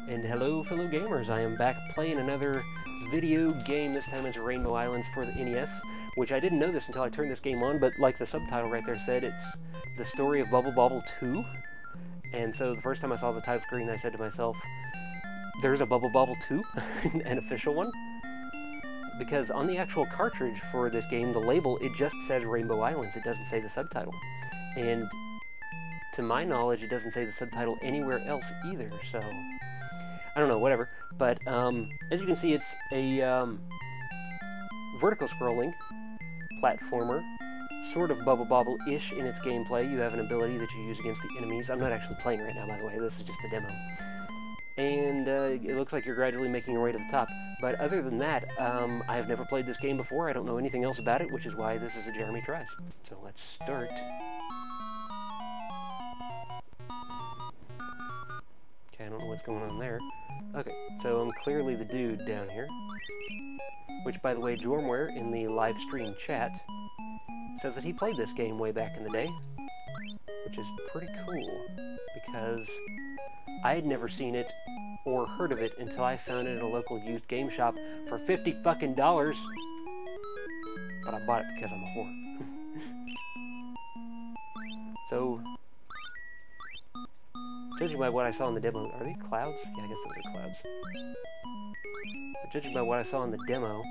And hello fellow gamers, I am back playing another video game. This time it's Rainbow Islands for the NES, which I didn't know this until I turned this game on, but like the subtitle right there said, it's the story of Bubble-Bobble 2. And so the first time I saw the title screen, I said to myself, there's a Bubble-Bobble 2? An official one? Because on the actual cartridge for this game, the label, it just says Rainbow Islands. It doesn't say the subtitle. And to my knowledge, it doesn't say the subtitle anywhere else either, so I don't know, whatever. But as you can see, it's a vertical scrolling platformer, sort of Bubble-Bobble-ish in its gameplay. You have an ability that you use against the enemies. I'm not actually playing right now, by the way. This is just a demo. And it looks like you're gradually making your way to the top. But other than that, I have never played this game before. I don't know anything else about it, which is why this is a Jeremy Tries. So let's start. Okay, I don't know what's going on there. Okay, so I'm clearly the dude down here. Which, by the way, Jormware in the live stream chat says that he played this game way back in the day. Which is pretty cool, because I had never seen it or heard of it until I found it at a local used game shop for $50 fucking. But I bought it because I'm a whore. So, judging by what I saw in the demo, are these clouds? Yeah, I guess those are clouds. But judging by what I saw in the demo,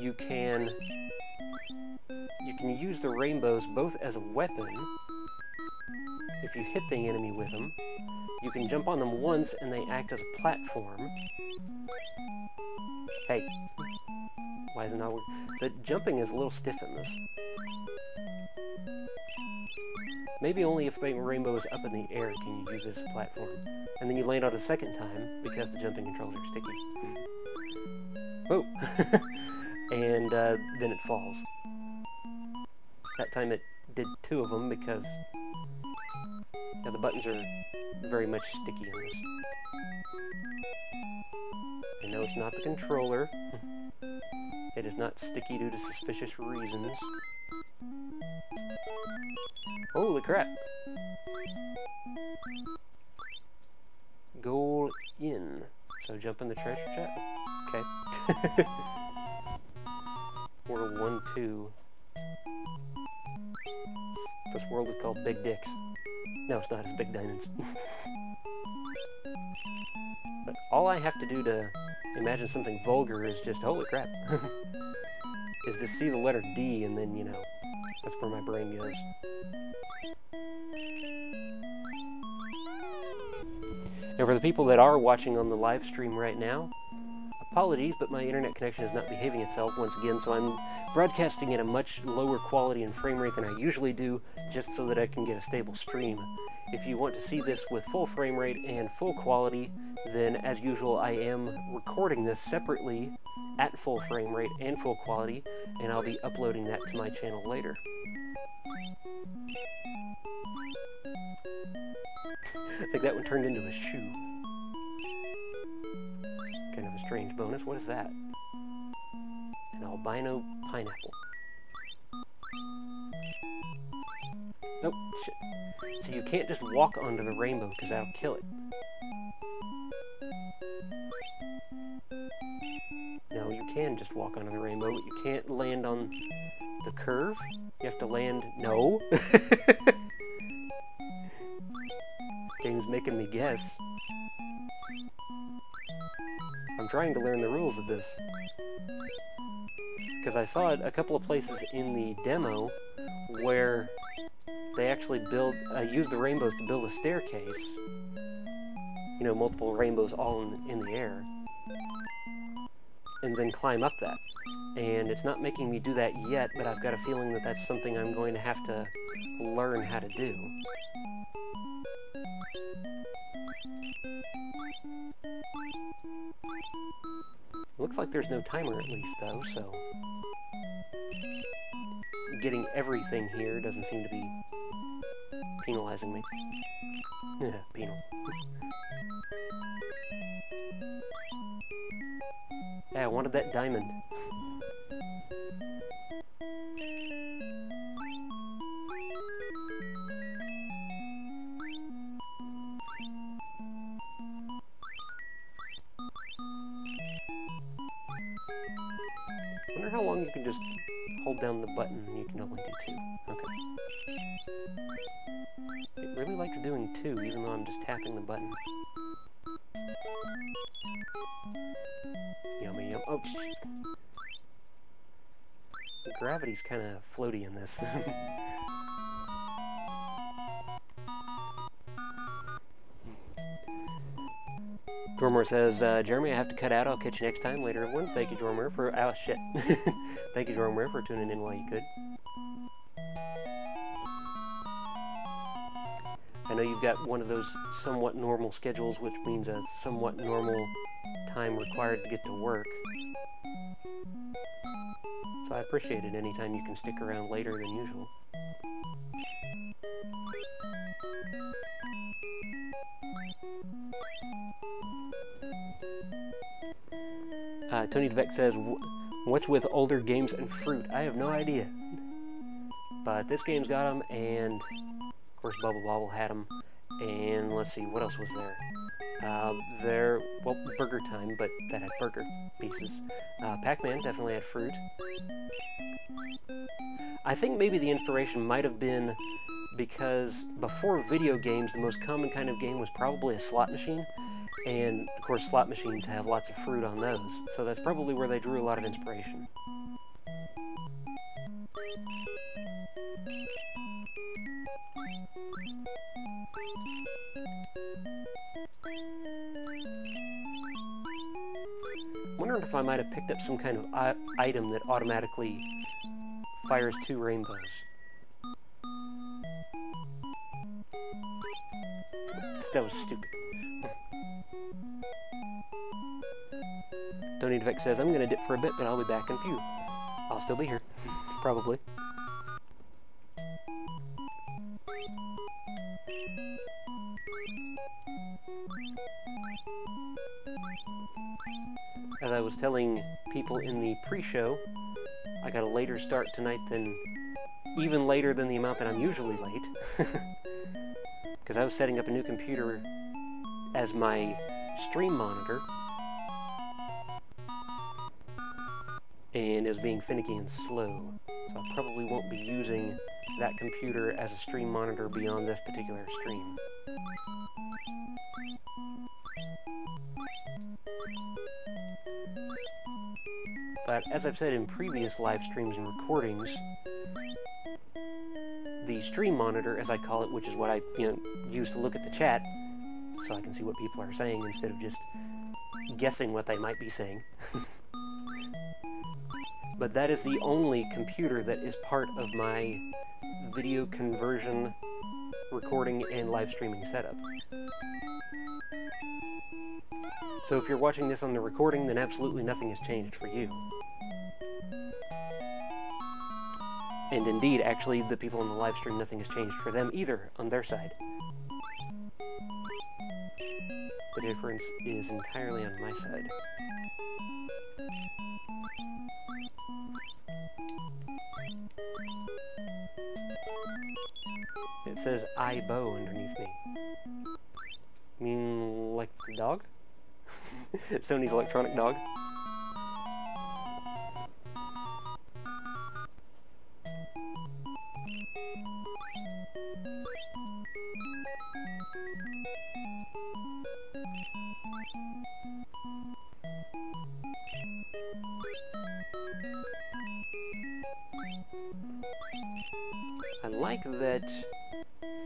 you can use the rainbows both as a weapon. If you hit the enemy with them, you can jump on them once and they act as a platform. Hey, why is it not working? The jumping is a little stiff in this. Maybe only if the rainbow is up in the air can you use it as a platform. And then you land on it a second time because the jumping controls are sticky. Whoa! And then it falls. That time it did 2 of them because the buttons are very much sticky in this. And no, it's not the controller. It is not sticky due to suspicious reasons. Holy crap! Goal in. So jump in the treasure chest? Okay. World 1, 2. This world is called Big Dicks. No, it's not. It's Big Diamonds. But all I have to do to imagine something vulgar is just, holy crap, is to see the letter D and then, you know, that's where my brain goes. And for the people that are watching on the live stream right now, apologies, but my internet connection is not behaving itself once again, so I'm broadcasting at a much lower quality and frame rate than I usually do, just so that I can get a stable stream. If you want to see this with full frame rate and full quality, then as usual I am recording this separately at full frame rate and full quality, and I'll be uploading that to my channel later. I think that one turned into a shoe. Kind of a strange bonus. What is that? An albino pineapple. Nope, shit. So you can't just walk onto the rainbow because that'll kill it. No, you can just walk onto the rainbow, but you can't land on the curve. You have to land... No! Game's making me guess. I'm trying to learn the rules of this. Because I saw it a couple of places in the demo where they actually use the rainbows to build a staircase. You know, multiple rainbows all in the air. And then climb up that. And it's not making me do that yet, but I've got a feeling that that's something I'm going to have to learn how to do. Looks like there's no timer at least, though, so getting everything here doesn't seem to be penalizing me. Yeah, penal. Yeah, I wanted that diamond. how long you can just hold down the button and you can only do 2. Okay. It really likes doing 2, even though I'm just tapping the button. Yummy, yum. Oh, the gravity's kind of floaty in this. Dormer says, Jeremy, I have to cut out. I'll catch you next time. Later, everyone. Thank you, Dormer, for... Oh, shit. Thank you, Dormer, for tuning in while you could. I know you've got one of those somewhat normal schedules, which means a somewhat normal time required to get to work. So I appreciate it anytime you can stick around later than usual. Tony DeVec says, what's with older games and fruit? I have no idea. But this game's got them, and of course Bubble-Bobble had them. And let's see, what else was there? Well, Burger Time, but that had burger pieces. Pac-Man definitely had fruit. I think maybe the inspiration might have been because before video games, the most common kind of game was probably a slot machine. And, of course, slot machines have lots of fruit on those, so that's probably where they drew a lot of inspiration. I'm wondering if I might have picked up some kind of item that automatically fires 2 rainbows. That was stupid. Tony DeVec says, I'm going to dip for a bit, but I'll be back in a few. I'll still be here. Probably. As I was telling people in the pre-show, I got a later start tonight than... even later than the amount that I'm usually late. Because I was setting up a new computer as my stream monitor. And is being finicky and slow, so I probably won't be using that computer as a stream monitor beyond this particular stream. But as I've said in previous live streams and recordings, the stream monitor, as I call it, which is what I use to look at the chat, so I can see what people are saying instead of just guessing what they might be saying. But that is the only computer that is part of my video conversion, recording, and live streaming setup. So if you're watching this on the recording, then absolutely nothing has changed for you. And indeed, actually, the people on the live stream, nothing has changed for them either on their side. The difference is entirely on my side. It says I-Bow underneath me. You mean like the dog? Sony's electronic dog? I like that,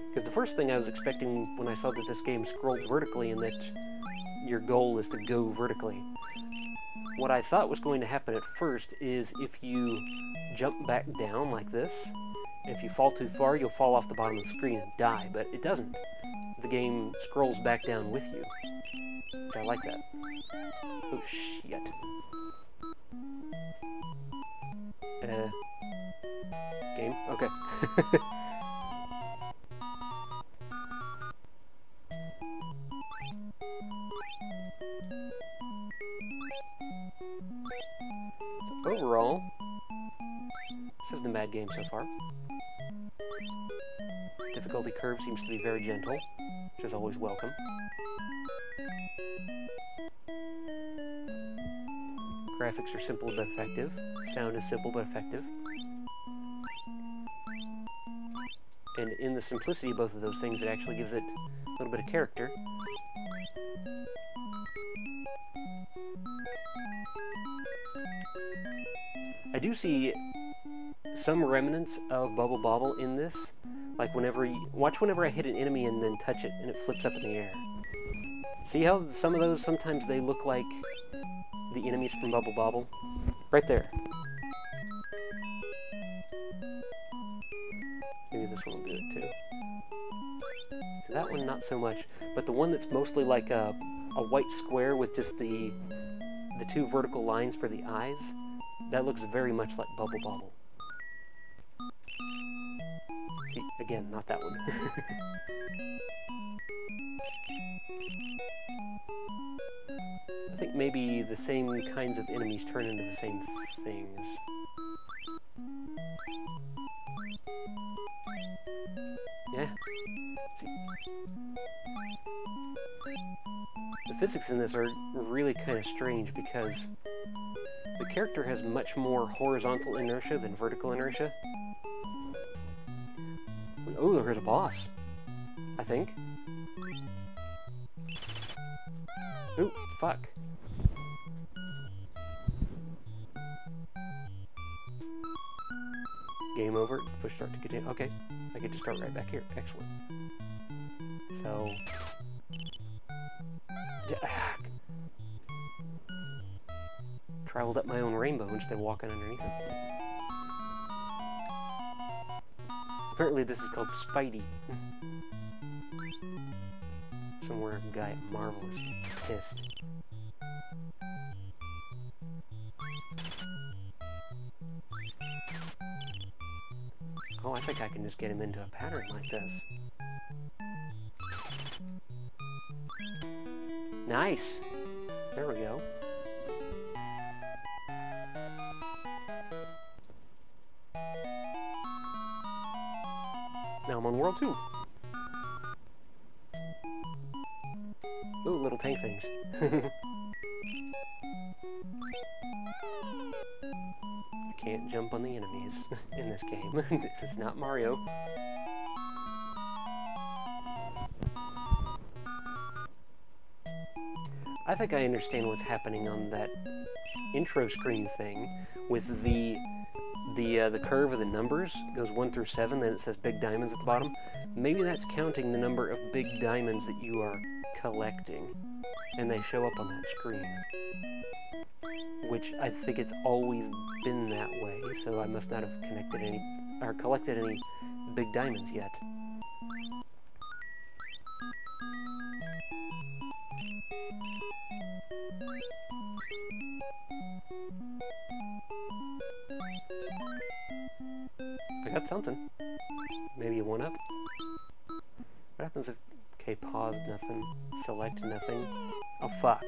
because the first thing I was expecting when I saw that this game scrolled vertically and that your goal is to go vertically. What I thought was going to happen at first is if you jump back down like this, if you fall too far, you'll fall off the bottom of the screen and die, but it doesn't. The game scrolls back down with you. I like that. Oh, shit. Game? Okay. So overall, this isn't a bad game so far. Difficulty curve seems to be very gentle, which is always welcome. Graphics are simple but effective. Sound is simple but effective. And in the simplicity of both of those things, it actually gives it a little bit of character. I do see some remnants of Bubble Bobble in this. Like watch whenever I hit an enemy and then touch it and it flips up in the air. See how some of those, sometimes they look like the enemies from Bubble Bobble? Right there. Maybe this one will do it too. So that one not so much, but the one that's mostly like a white square with just the two vertical lines for the eyes, that looks very much like Bubble Bobble. See, again, not that one. I think maybe the same kinds of enemies turn into the same things. Yeah. See. The physics in this are really kind of strange because the character has much more horizontal inertia than vertical inertia. Oh, there's a boss, I think. Ooh, fuck. Game over. Push start to continue. Okay, I get to start right back here. Excellent. So... traveled up my own rainbow instead of walking underneath it. Apparently this is called Spidey. Somewhere a guy at Marvel is pissed. Oh, I think I can just get him into a pattern like this. Nice! There we go. Now I'm on World 2. Ooh, little tank things. You can't jump on the enemies in this game. This is not Mario. I think I understand what's happening on that intro screen thing with the curve of the numbers. It goes 1 through 7, then it says big diamonds at the bottom. Maybe that's counting the number of big diamonds that you are collecting, and they show up on that screen. Which I think it's always been that way, so I must not have collected any big diamonds yet. I got something. Maybe a 1-up? What happens if... okay, pause, nothing. Select, nothing. Oh, fuck.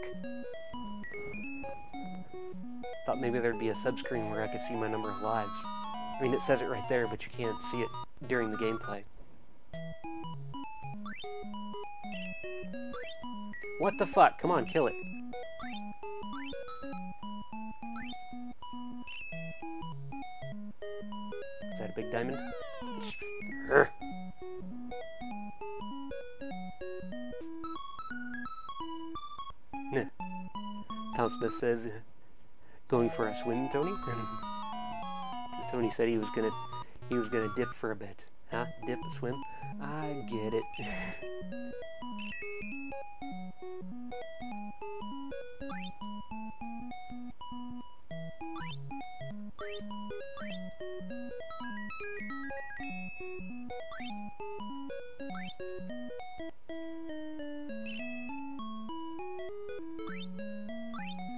Thought maybe there'd be a subscreen where I could see my number of lives. I mean, it says it right there, but you can't see it during the gameplay. What the fuck? Come on, kill it. Is that a big diamond? Tom Smith says, going for a swim, Tony? Tony said he was gonna dip for a bit. Huh? Dip, swim? I get it.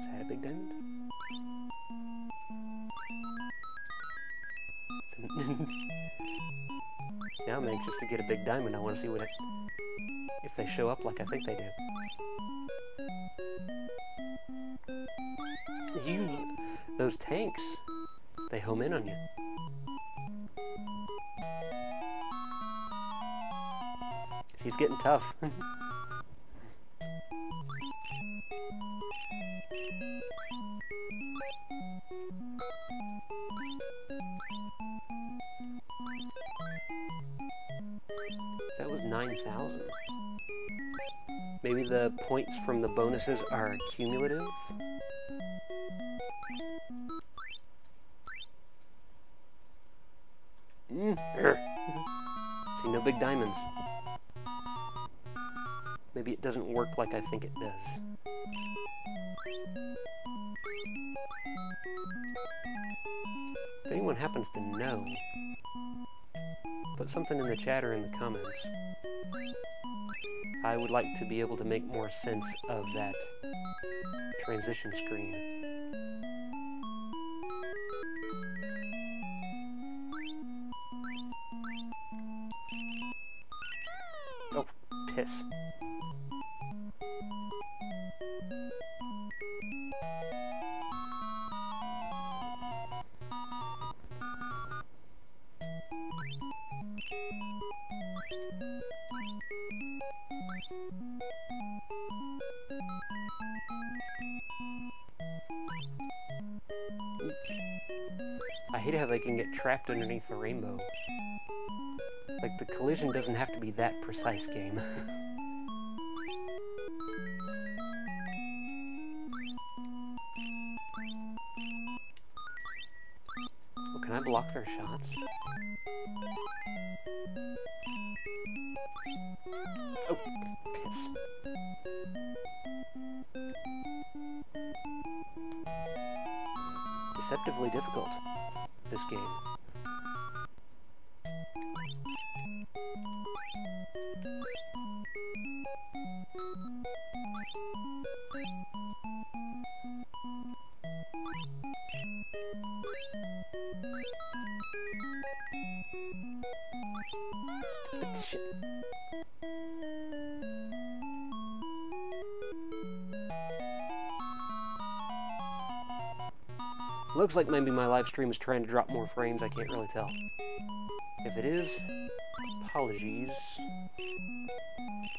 Is that a big diamond? Now I'm anxious to get a big diamond. I want to see what if they show up like I think they do. Those tanks, they home in on you. See, it's getting tough. 9,000. Maybe the points from the bonuses are cumulative? See, no big diamonds. Maybe it doesn't work like I think it does. If anyone happens to know, put something in the chat or in the comments. I would like to be able to make more sense of that transition screen. Oh, piss. I hate how they can get trapped underneath the rainbow. Like, the collision doesn't have to be that precise, game. Oh, can I block their shots? Oh, piss. Deceptively difficult, this game. Shit. Looks like maybe my live stream is trying to drop more frames, I can't really tell. If it is, apologies.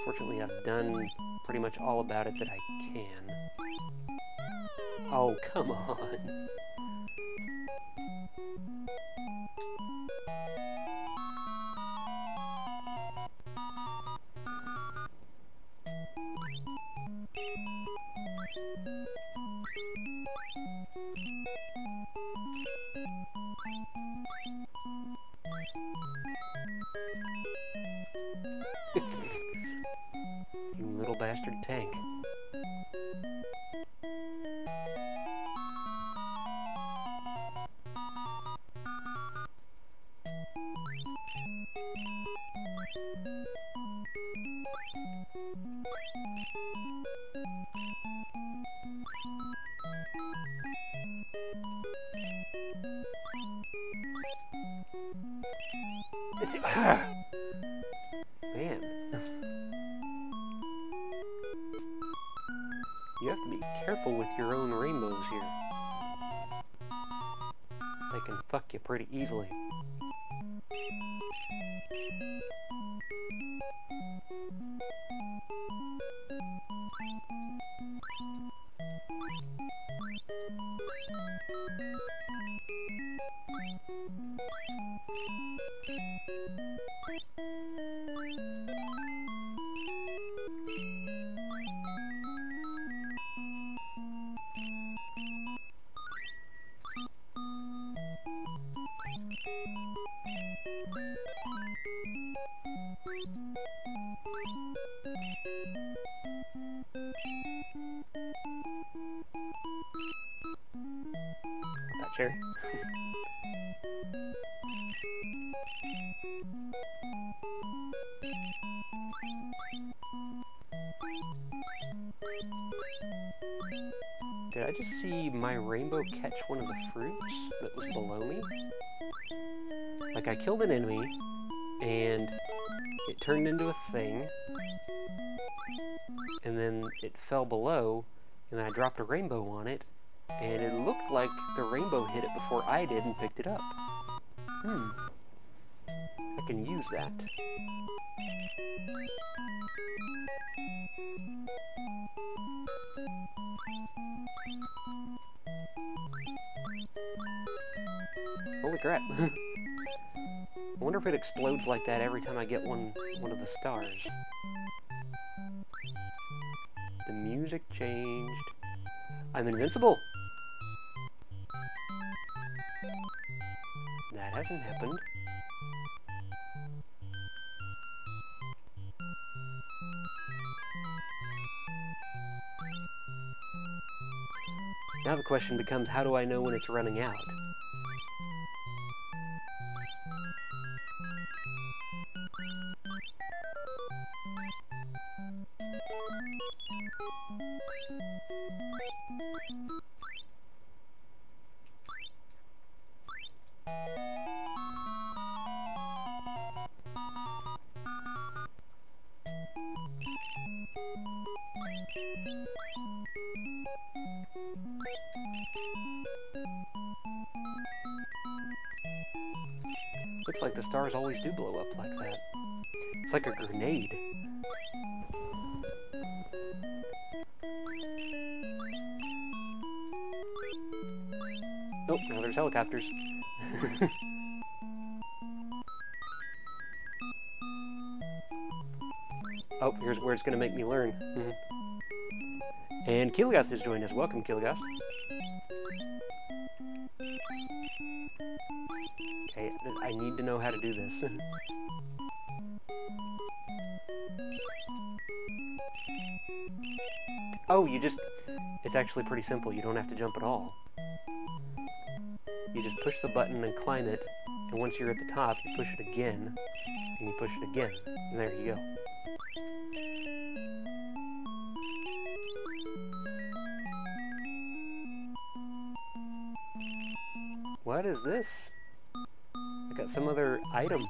Fortunately, I've done pretty much all about it that I can. Oh, come on. You little bastard tank. It's, man. You have to be careful with your own rainbows here. They can fuck you pretty easily. That cherry. Did I just see my rainbow catch one of the fruits that was below me? Like, I killed an enemy, and it turned into a thing, and then it fell below, and then I dropped a rainbow on it, and it looked like the rainbow hit it before I did and picked it up. I can use that. Holy crap. I wonder if it explodes like that every time I get one of the stars. The music changed. I'm invincible! That hasn't happened. Now the question becomes, how do I know when it's running out? Looks like the stars always do blow up like that. It's like a grenade. Oh, now there's helicopters. Oh, here's where it's going to make me learn. And Keelgast has joined us. Welcome, Keelgast. Okay, I need to know how to do this. Oh, it's actually pretty simple. You don't have to jump at all. You just push the button and climb it, and once you're at the top, you push it again, and you push it again, and there you go. What is this? I got some other item.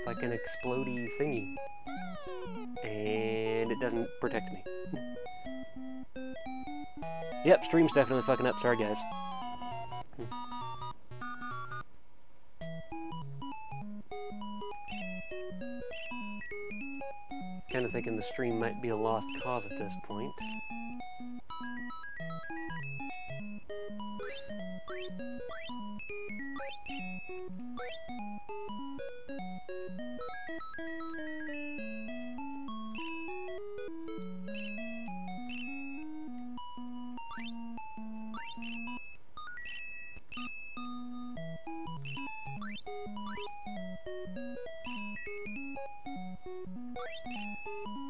Like an explodey thingy. And it doesn't protect me. Yep, stream's definitely fucking up. Sorry, guys. Kind of thinking the stream might be a lost cause at this point.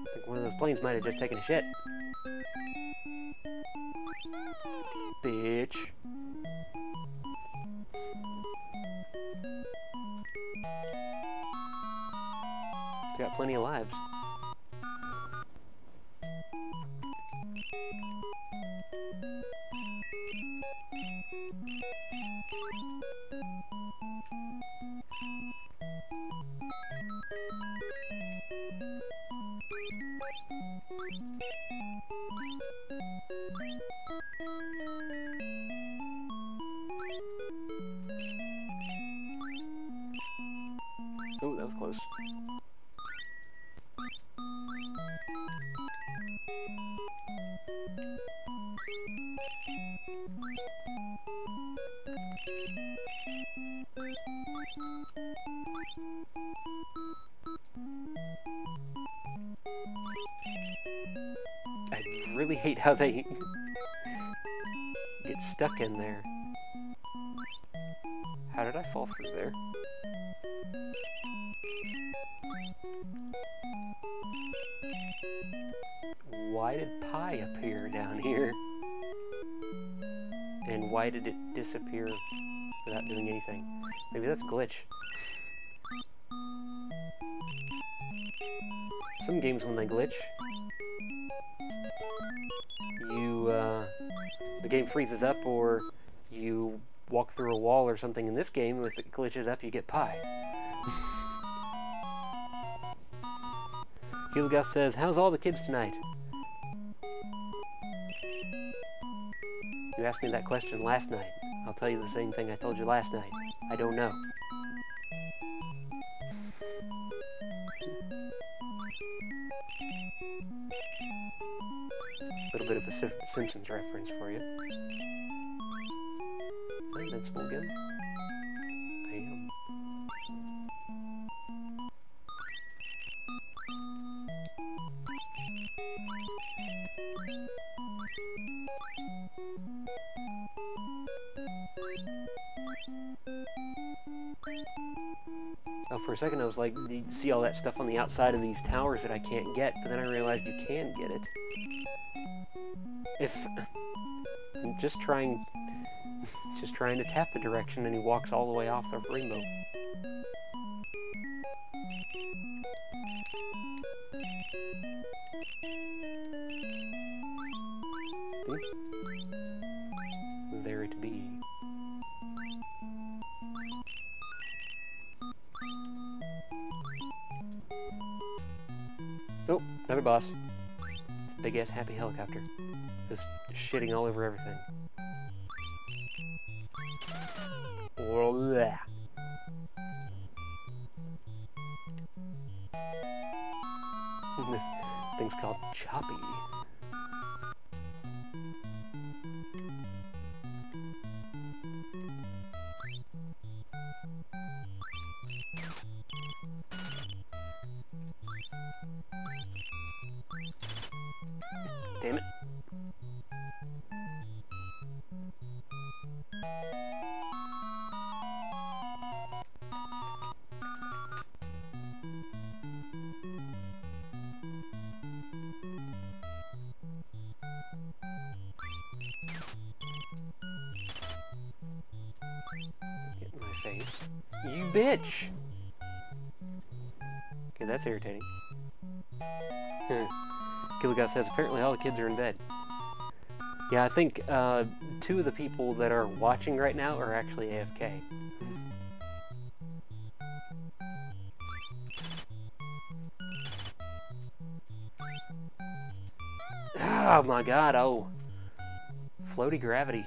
I think one of those planes might have just taken a shit. Bitch. It's got plenty of lives. Oh, that was close. I really hate how they get stuck in there. How did I fall through there? Why did pie appear down here? And why did it disappear without doing anything? Maybe that's a glitch. Some games, when they glitch, the game freezes up, or you walk through a wall or something. In this game, if it glitches up, you get pie. Gilgas says, how's all the kids tonight? You asked me that question last night. I'll tell you the same thing I told you last night. I don't know. A little bit of a Simpsons reference for you. I'm invincible again. I am. Oh, for a second I was like, do you see all that stuff on the outside of these towers that I can't get? But then I realized you can get it. If... I'm just trying to tap the direction and he walks all the way off the rainbow. There it be. Oh, another boss. It's a big-ass happy helicopter. Just shitting all over everything. Oh, yeah. This thing's called Choppy. Damn it. Get in my face. You bitch! Okay, that's irritating. Gilligan says, apparently all the kids are in bed. Yeah, I think 2 of the people that are watching right now are actually AFK. Oh my god, oh. Floaty gravity.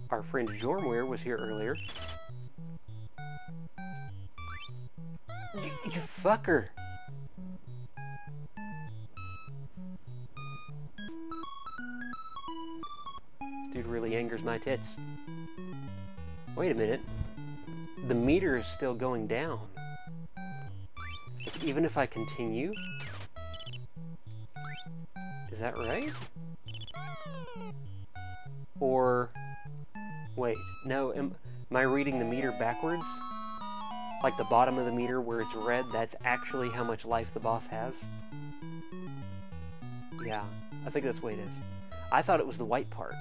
Our friend Jormware was here earlier. You fucker! This dude really angers my tits. Wait a minute. The meter is still going down. Like, even if I continue? Is that right? Or... wait, no, am I reading the meter backwards? Like the bottom of the meter where it's red, that's actually how much life the boss has? Yeah, I think that's the way it is. I thought it was the white part.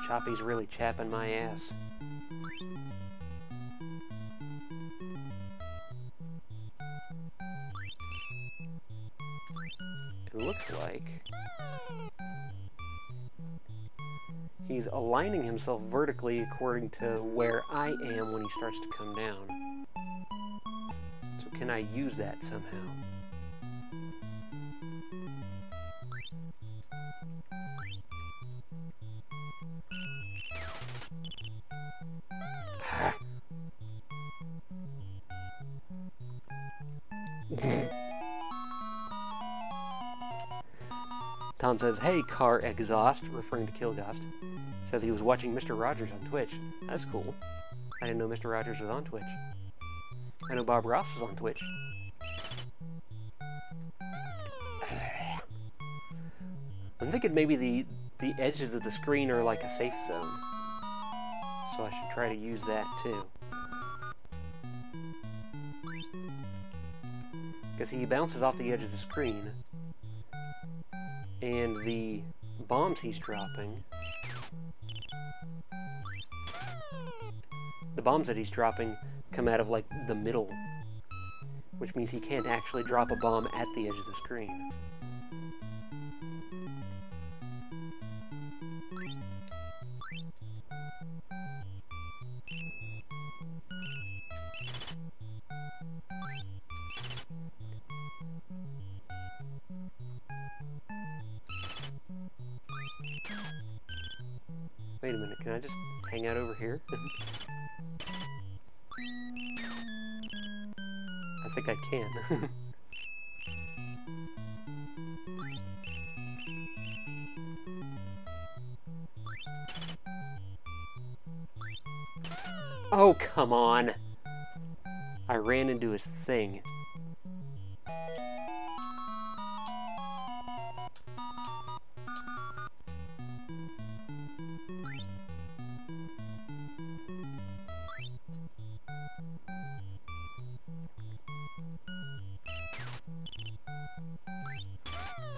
Choppy's really chapping my ass. It looks like he's aligning himself vertically according to where I am when he starts to come down. So can I use that somehow? Tom says, hey, car exhaust, referring to Kilghost. Says he was watching Mr. Rogers on Twitch. That's cool. I didn't know Mr. Rogers was on Twitch. I know Bob Ross is on Twitch. I'm thinking maybe the edges of the screen are like a safe zone. So I should try to use that too. Because he bounces off the edge of the screen. And the bombs he's dropping... the bombs that he's dropping come out of, like, the middle. Which means he can't actually drop a bomb at the edge of the screen. Wait a minute, can I just hang out over here? I think I can. Oh, come on! I ran into his thing.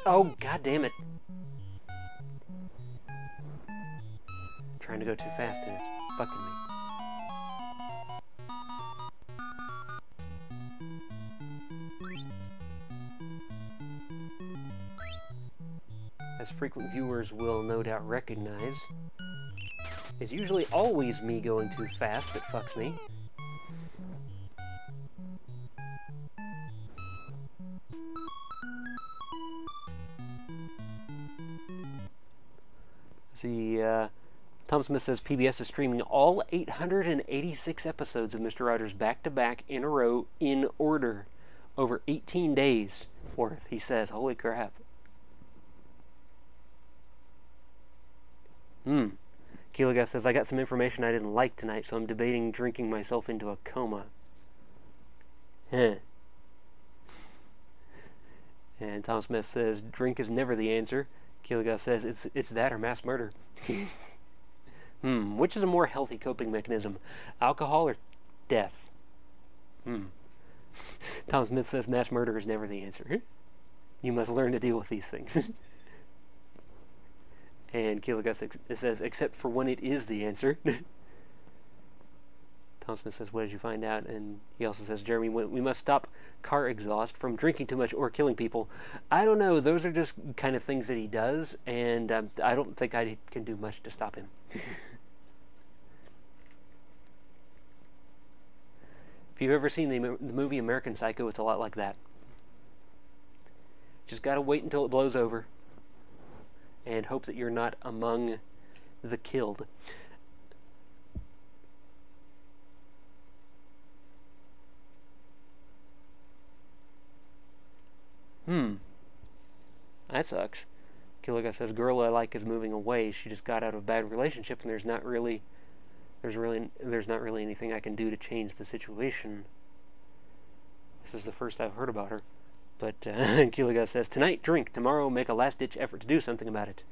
Oh, god damn it. Trying to go too fast and it's fucking me. As frequent viewers will no doubt recognize, it's usually always me going too fast that fucks me. See, Tom Smith says PBS is streaming all 886 episodes of Mr. Rogers back-to-back in a row in order over 18 days worth, he says. Holy crap. Keeliga says, I got some information I didn't like tonight, so I'm debating drinking myself into a coma. And Tom Smith says, drink is never the answer. Keeliga says, it's that or mass murder. Which is a more healthy coping mechanism? Alcohol or death? Tom Smith says, mass murder is never the answer. You must learn to deal with these things. And Keeliga says, except for when it is the answer. Tom Smith says, what did you find out? And he also says, Jeremy, we must stop car exhaust from drinking too much or killing people. I don't know. Those are just kind of things that he does, and I don't think I can do much to stop him. If you've ever seen the movie American Psycho, it's a lot like that. Just gotta wait until it blows over and hope that you're not among the killed. That sucks. Keeliga says, girl I like is moving away. She just got out of a bad relationship and there's not really anything I can do to change the situation. This is the first I've heard about her. But Keeliga says, tonight drink, tomorrow make a last-ditch effort to do something about it.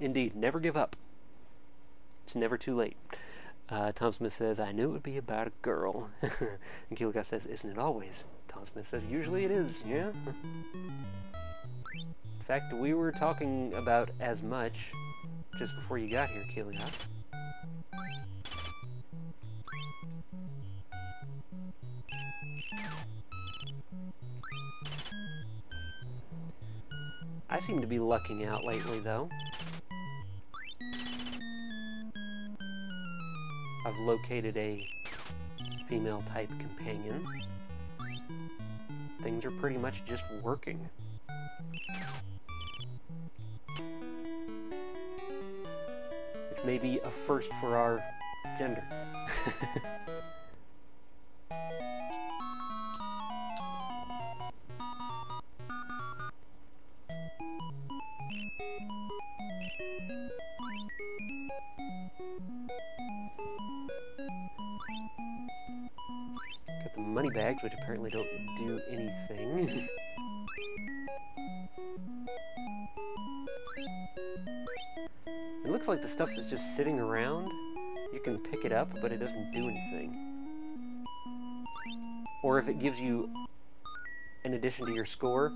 Indeed, never give up. It's never too late. Tom Smith says, I knew it would be about a girl. And Keeliga says, isn't it always? Tom Smith says, usually it is, yeah. In fact, we were talking about as much just before you got here, Keeliga. I seem to be lucking out lately, though. I've located a female-type companion. Things are pretty much just working. Which may be a first for our gender. Got the money bags, which apparently don't do anything. It looks like the stuff that's just sitting around, you can pick it up, but it doesn't do anything. Or if it gives you an addition to your score,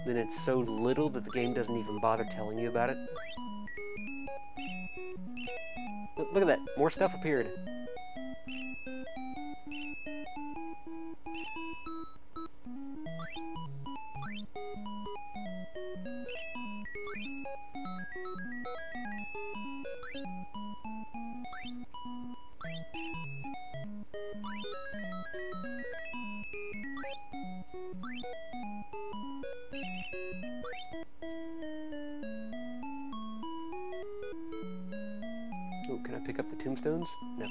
then it's so little that the game doesn't even bother telling you about it. Look at that, more stuff appeared. can I pick up the tombstones? No.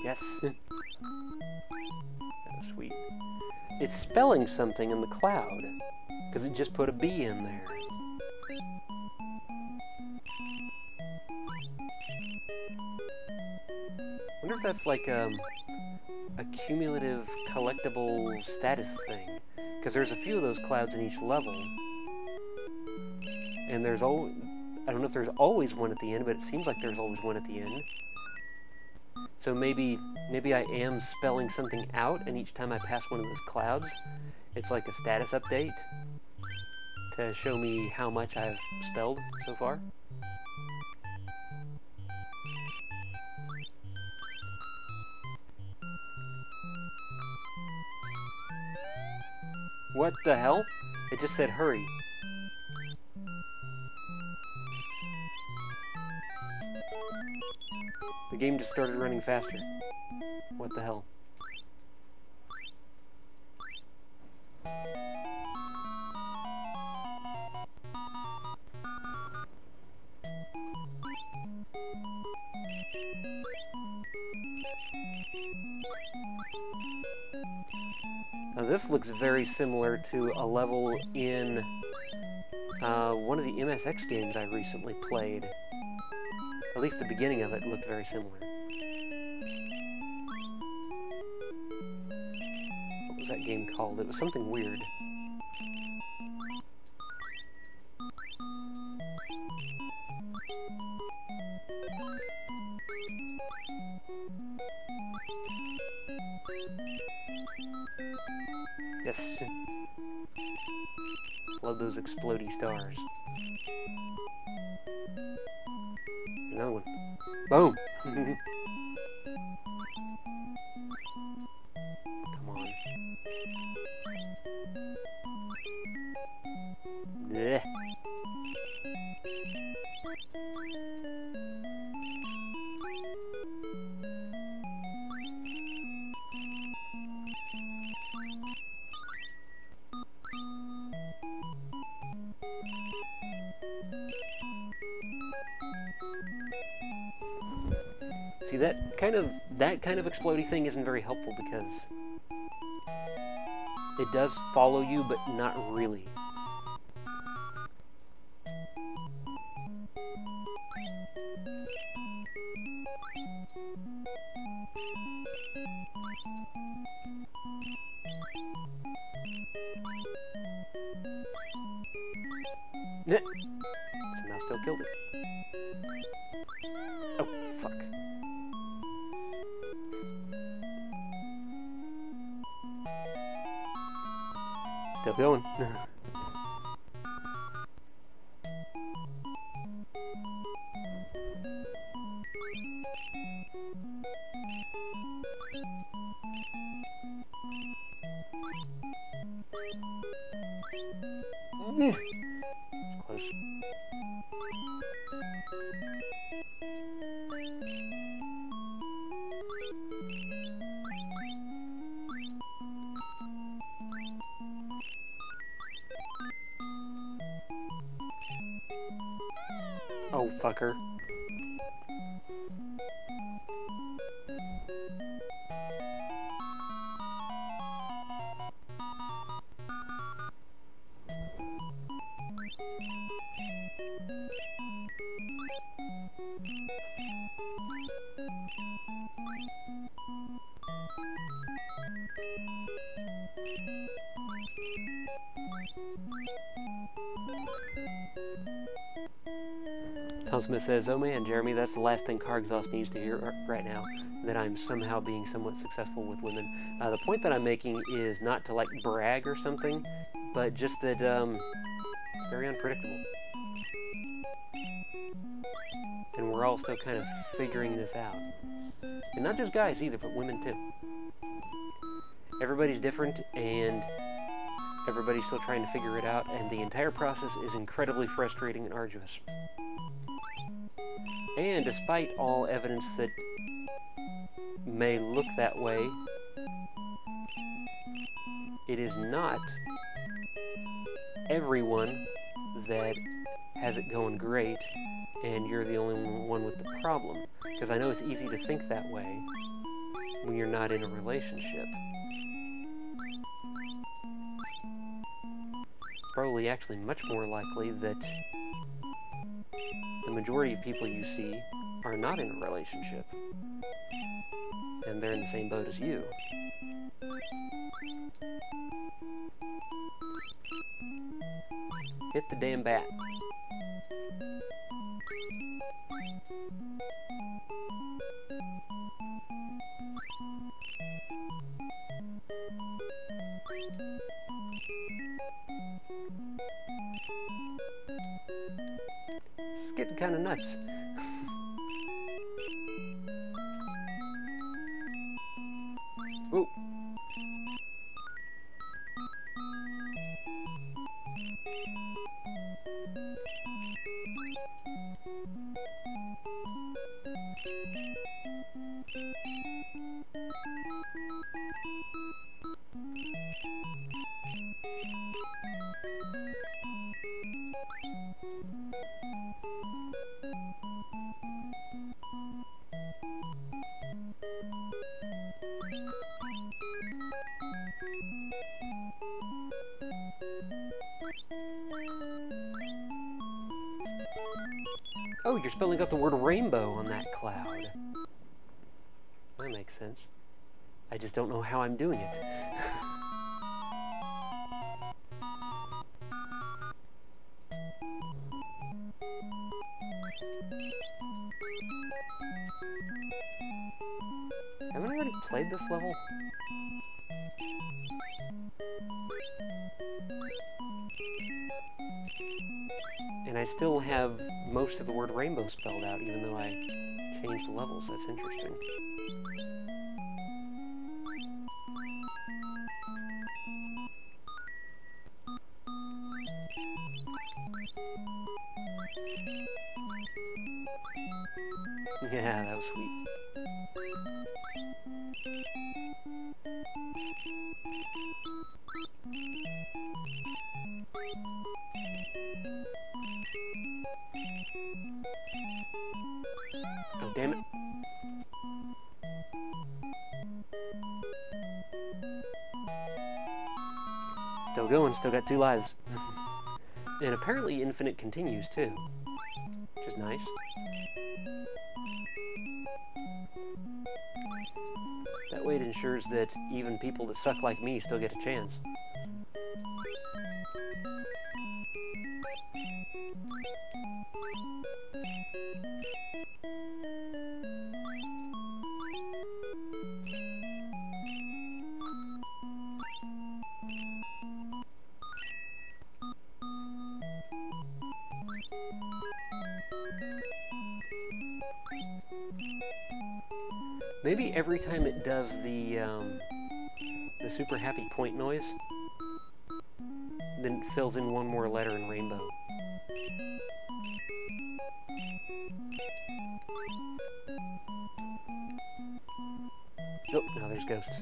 Yes. That's sweet. It's spelling something in the cloud, because it just put a B in there. I wonder if that's like a cumulative collectible status thing, because there's a few of those clouds in each level, and there's always, I don't know if there's always one at the end, but it seems like there's always one at the end. So maybe I am spelling something out, and each time I pass one of those clouds, it's like a status update to show me how much I've spelled so far. What the hell? It just said hurry. The game just started running faster. What the hell? Now this looks very similar to a level in one of the MSX games I recently played. At least the beginning of it looked very similar. What was that game called? It was something weird. Yes. Love those explodey stars. Another one. Boom! Come on. Blech. See, that kind of explodey thing isn't very helpful because it does follow you, but not really. Somehow still killed it. Oh, fuck. Still going. Close. Oh, fucker. Tom Smith says, "Oh man, Jeremy, that's the last thing car exhaust needs to hear right now, that I'm somehow being somewhat successful with women." The point that I'm making is not to, like, brag or something, but just that, it's very unpredictable. And we're all still kind of figuring this out. And not just guys either, but women too. Everybody's different, and everybody's still trying to figure it out, and the entire process is incredibly frustrating and arduous. And despite all evidence that may look that way, it is not everyone that has it going great, and you're the only one with the problem. Because I know it's easy to think that way when you're not in a relationship. It's probably actually much more likely that the majority of people you see are not in a relationship, and they're in the same boat as you. Hit the damn bat. It's getting kind of nuts. Ooh. Oh, you're spelling out the word rainbow on that cloud. That makes sense. I just don't know how I'm doing it. Haven't I already played this level? And I still have most of the word rainbow spelled out, even though I changed the levels. That's interesting. Yeah, that was sweet. Oh, damn it. Still going, still got 2 lives. And apparently infinite continues, too. Which is nice. That way it ensures that even people that suck like me still get a chance. Maybe every time it does the super happy point noise, then it fills in one more letter in rainbow. Oh, now there's ghosts.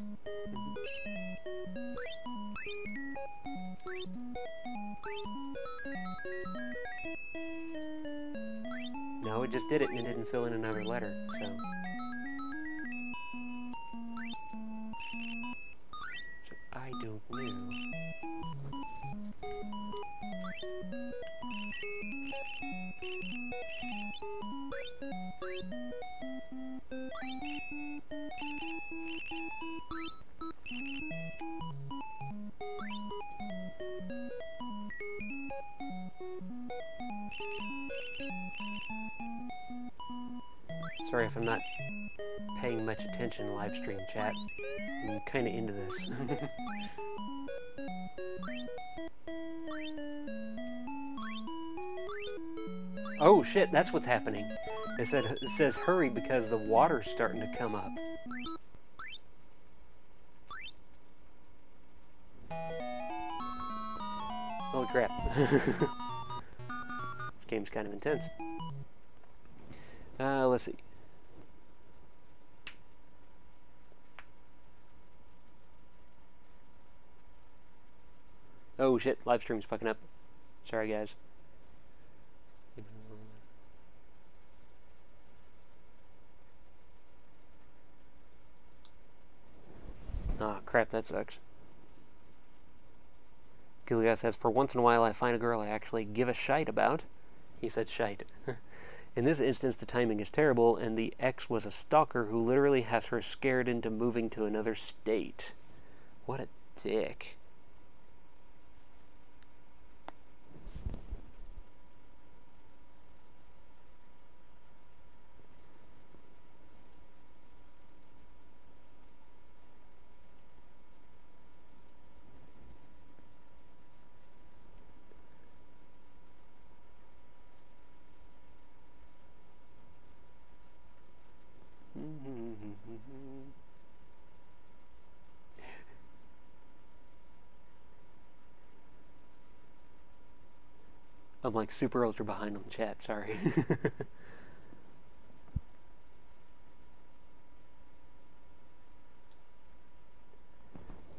No, it just did it and it didn't fill in another letter, so... I don't know. Sorry if I'm not paying much attention in live stream chat. I'm kind of into this. Oh shit, that's what's happening. It says hurry because the water's starting to come up. Holy crap. This game's kind of intense. Let's see. Oh shit, live stream's fucking up. Sorry guys. Ah, crap, that sucks. Gilligas says, for once in a while I find a girl I actually give a shite about. He said shite. In this instance, the timing is terrible, and the ex was a stalker who literally has her scared into moving to another state. What a dick. I'm like super ultra behind on the chat, sorry.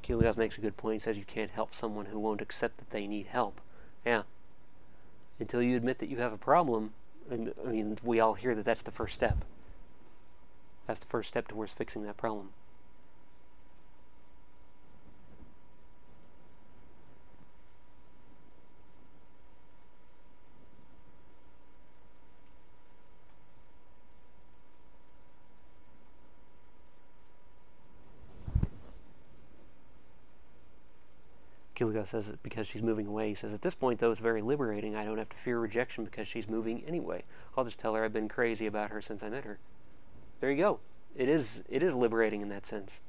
Kilios makes a good point. He says you can't help someone who won't accept that they need help. Yeah. Until you admit that you have a problem, and I mean, we all hear that that's the first step. That's the first step towards fixing that problem. Kilios says it because she's moving away. He says, at this point, though, it's very liberating. I don't have to fear rejection because she's moving anyway. I'll just tell her I've been crazy about her since I met her. There you go. It is liberating in that sense.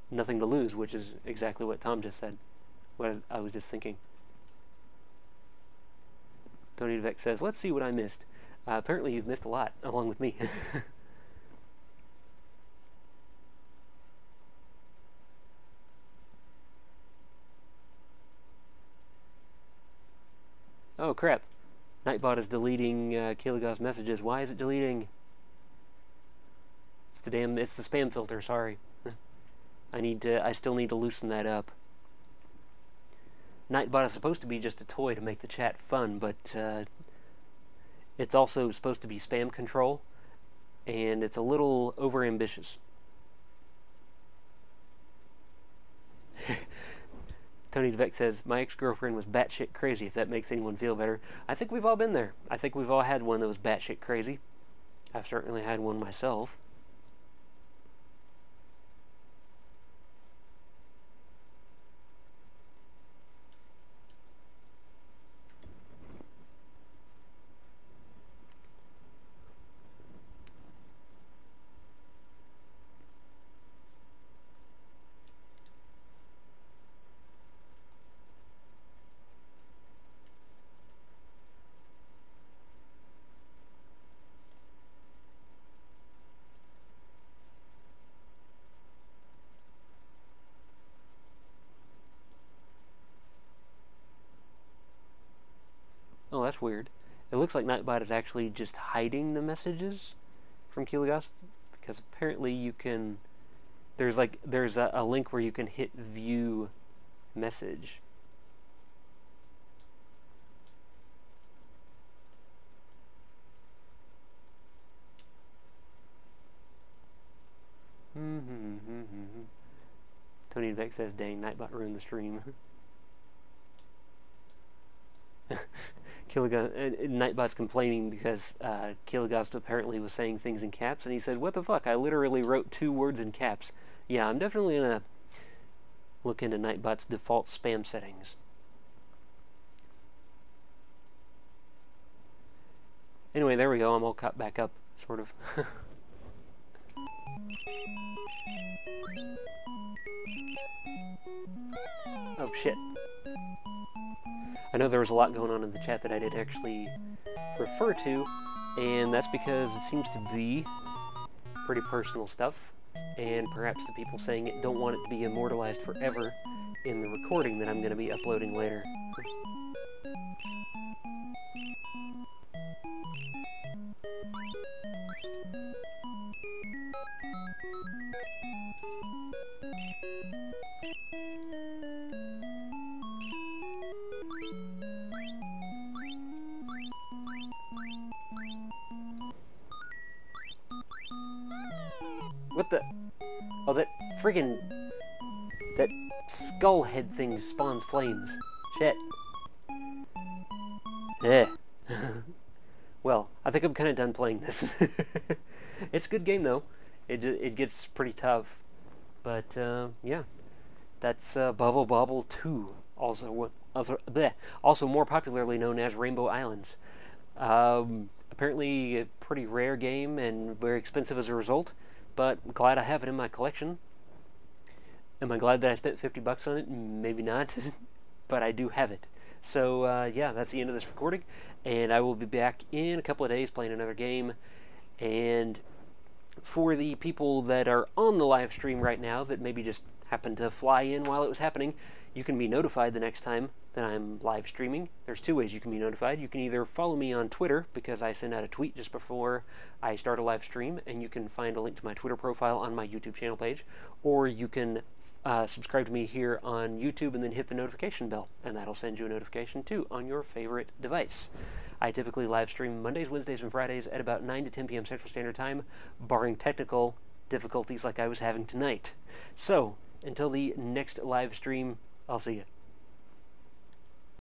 Nothing to lose, which is exactly what Tom just said. What I was just thinking. Tony DeVec says, let's see what I missed. Apparently you've missed a lot, along with me. Oh crap. Nightbot is deleting Kiligos messages. Why is it deleting? It's the spam filter, sorry. I still need to loosen that up. Nightbot is supposed to be just a toy to make the chat fun, but it's also supposed to be spam control, and it's a little overambitious. Tony DeVec says, my ex-girlfriend was batshit crazy, if that makes anyone feel better. I think we've all been there. I think we've all had one that was batshit crazy. I've certainly had one myself. Oh, that's weird. It looks like Nightbot is actually just hiding the messages from Kiligos, because apparently you can... There's a link where you can hit view message. Tony DeVec says, dang, Nightbot ruined the stream. Nightbot's complaining because Kiligos apparently was saying things in caps, and he said, what the fuck, I literally wrote 2 words in caps. Yeah, I'm definitely gonna look into Nightbot's default spam settings. Anyway, there we go, I'm all caught back up, sort of. Oh shit. I know there was a lot going on in the chat that I didn't actually refer to, and that's because it seems to be pretty personal stuff, and perhaps the people saying it don't want it to be immortalized forever in the recording that I'm going to be uploading later. What the? Oh, that friggin'... That skull head thing spawns flames. Shit. Eh. Well, I think I'm kind of done playing this. It's a good game, though. It gets pretty tough. But, yeah. That's Bubble-Bobble 2. Also more popularly known as Rainbow Islands. Apparently a pretty rare game and very expensive as a result, but I'm glad I have it in my collection. Am I glad that I spent 50 bucks on it? Maybe not, but I do have it. So, yeah, that's the end of this recording, and I will be back in a couple of days playing another game. And for the people that are on the live stream right now that maybe just happened to fly in while it was happening, you can be notified the next time that I'm live streaming. There's two ways you can be notified. You can either follow me on Twitter, because I send out a tweet just before I start a live stream, and you can find a link to my Twitter profile on my YouTube channel page, or you can subscribe to me here on YouTube and then hit the notification bell, and that'll send you a notification too on your favorite device. I typically live stream Mondays, Wednesdays, and Fridays at about 9 to 10 p.m. Central Standard Time, barring technical difficulties like I was having tonight. So, until the next live stream, I'll see you.